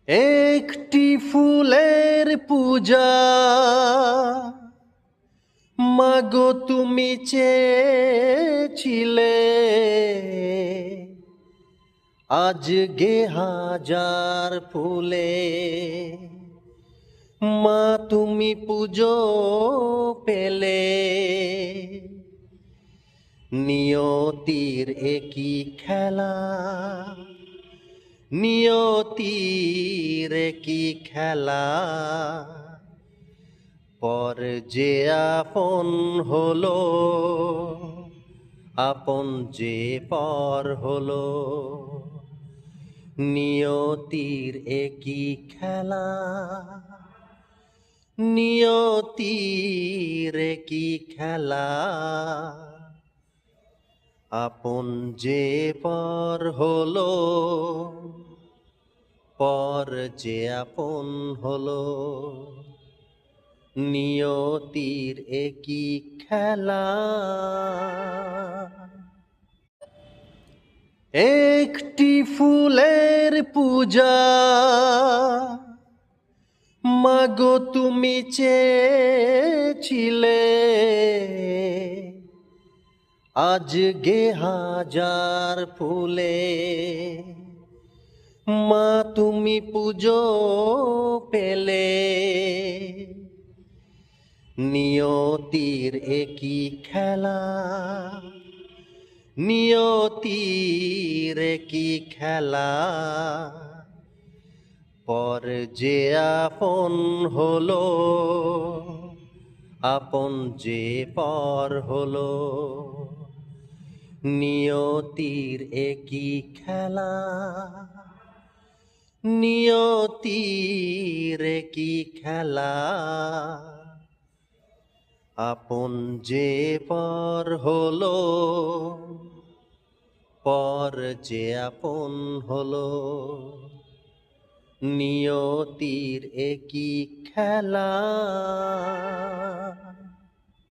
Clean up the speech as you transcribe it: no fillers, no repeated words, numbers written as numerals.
একটি ফুলের পূজা মাগো তুমি চেয়েছিলে, আজকে হাজার ফুলে মা তুমি পুজো পেলে। নিয়তির একই খেলা, নিয়তির একই খেলা, পর যে আপন হলো, আপন যে পর হলো। নিয়তির একই খেলা, নিয়তির একই খেলা, আপন যে পর হলো, পর যে আপন হলো। নিয়তির একই খেলা। একটি ফুলের পূজা মাগো তুমি চেয়েছিলে, আজকে হাজার ফুলে মা তুমি পুজো পেলে। নিয়তির একই খেলা, নিয়তির একই খেলা, পর যে আপন হলো, আপন যে পর হলো। নিয়তির একই খেলা, নিয়তির একই খেলা, আপন যে পর হলো, পর যে আপন হলো। নিয়তির একই খেলা।